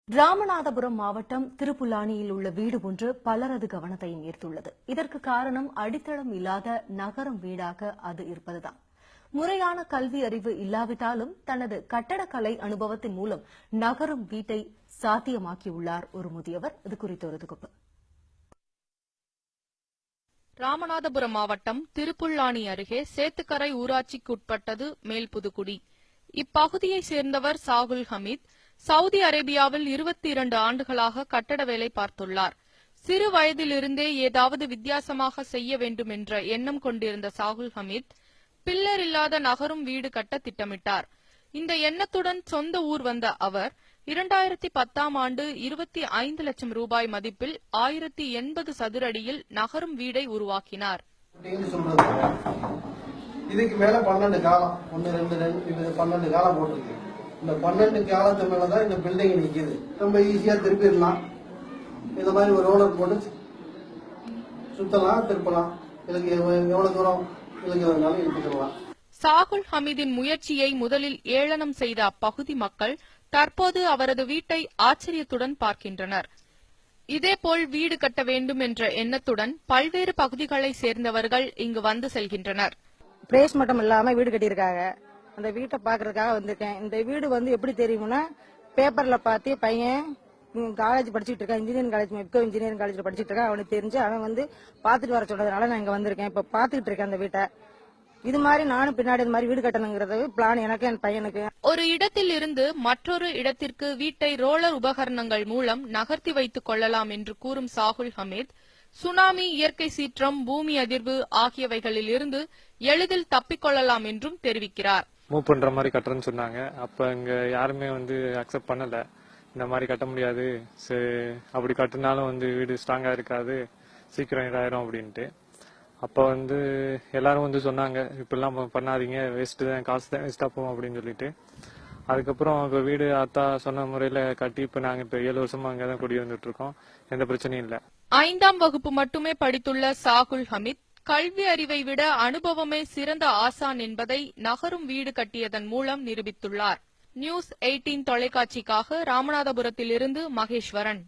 ராமநாதபுரம் மாவட்டம் திருப்புல்லானியில் உள்ள வீடு ஒன்று பலரது கவனத்தையும் ஈர்த்துள்ளது. இதற்கு காரணம் அடித்தளம் இல்லாத நகரம் வீடாக அது இருப்பதுதான். முறையான கல்வி அறிவு இல்லாவிட்டாலும் தனது கட்டடக்கலை அனுபவத்தின் மூலம் நகரும் வீட்டை சாத்தியமாக்கியுள்ளார் ஒரு முதியவர். இது குறித்த ஒரு தொகுப்பு. ராமநாதபுரம் மாவட்டம் திருப்புல்லானி அருகே சேத்துக்கரை ஊராட்சிக்குட்பட்டது மேல்புதுக்குடி. இப்பகுதியைச் சேர்ந்தவர் சாகுல் ஹமீத். சவுதி அரேபியாவில் 22 ஆண்டுகளாக கட்டட வேலை பார்த்துள்ளார். சிறு வயதிலிருந்தே ஏதாவது வித்தியாசமாக செய்ய வேண்டும் என்ற எண்ணம் கொண்டிருந்த சாகுல் ஹமீத் பில்லர் இல்லாத நகரும் வீடு கட்ட திட்டமிட்டார். இந்த எண்ணத்துடன் சொந்த ஊர் வந்த அவர் 2010ஆம் ஆண்டு 25 லட்சம் ரூபாய் மதிப்பில் 1080 சதுர அடியில் நகரும் வீடை உருவாக்கினார். இதுக்கு மேல 12 காலம் 1 2 12 காலம் போட்டிருக்கு. இந்த 12 காலத்து மேலதான் இந்த பில்டிங் நிக்குது. ரொம்ப ஈஸியா திருப்பிடலாம். இந்த மாதிரி ஒரு ரோலர் போட்டு சுத்தலாம், திருப்பலாம். இதுக்கு எவ்வளவு தூரம் இழுக்கிறதுனால இழுத்துக்கலாம். சாகுல் ஹமீதின் முயற்சியை முதலில் ஏளனம் செய்த அப்பகுதி மக்கள் தற்போது அவரது வீட்டை ஆச்சரியத்துடன் பார்க்கின்றனர். இதேபோல் வீடு கட்ட வேண்டும் என்ற எண்ணத்துடன் பல்வேறு பகுதிகளைச் சேர்ந்தவர்கள் இங்கு வந்து செல்கின்றனர். பிளேஸ் மட்டும் இல்லாம வீடு கட்டியிருக்காங்க. அந்த வீட்டை பாக்குறதுக்காக வந்திருக்கேன். இந்த வீடு எப்படி தெரியும்னா, பேப்பர்ல பார்த்து பையன் காலேஜ் படிச்சுட்டு இருக்கான், இன்ஜினியரிங் காலேஜ், மெப்கோ இன்ஜினியரிங் காலேஜ்ல படிச்சுட்டு இருக்கான். அவனுக்கு தெரிஞ்சு அவன் பாத்துட்டு வர சொன்னதுனால நான் இங்க வந்திருக்கேன். இப்ப பாத்துக்கிட்டு இருக்கேன் அந்த வீட்டை. இது மாதிரி நானும் பின்னாடி இந்த மாதிரி வீடு கட்டணுங்கிறது பிளான் எனக்கு, என் பையனுக்கு. ஒரு இடத்தில் இருந்து மற்றொரு இடத்திற்கு வீட்டை ரோலர் உபகரணங்கள் மூலம் நகர்த்தி வைத்துக் கொள்ளலாம் என்று கூறும் சாகுல் ஹமீத், சுனாமி, இயற்கை சீற்றம், பூமி அதிர்வு ஆகியவைகளில் இருந்து எளிதில் தப்பிக்கொள்ளலாம் என்றும் தெரிவிக்கிறார். மூவ் பண்ற மாதிரி கட்டுறேன்னு சொன்னாங்க. அப்ப இங்க யாருமே அக்செப்ட் பண்ணல. இந்த மாதிரி கட்ட முடியாது, அப்படி கட்டினாலும் வீடு ஸ்ட்ராங்கா இருக்காது, சீக்கிரம் இதாயிரும் அப்படின்ட்டு. அப்ப எல்லாரும் சொன்னாங்க, இப்பெல்லாம் பண்ணாதீங்க, வேஸ்ட் தான், காசு தான் வேஸ்டா போகும் அப்படின்னு சொல்லிட்டு. அதுக்கப்புறம் இப்ப வீடு அத்தா சொன்ன முறையில கட்டி இப்ப நாங்க 7 வருஷமா அங்கதான் குடி வந்துட்டு இருக்கோம். எந்த பிரச்சனையும் இல்ல. 5ஆம் வகுப்பு மட்டுமே படித்துள்ள சாகுல் ஹமீத் கல்வி அறிவை விட அனுபவமே சிறந்த ஆசான் என்பதை நகரும் வீடு கட்டியதன் மூலம் நிரூபித்துள்ளார். நியூஸ் 18 தொலைக்காட்சிக்காக ராமநாதபுரத்திலிருந்து மகேஸ்வரன்.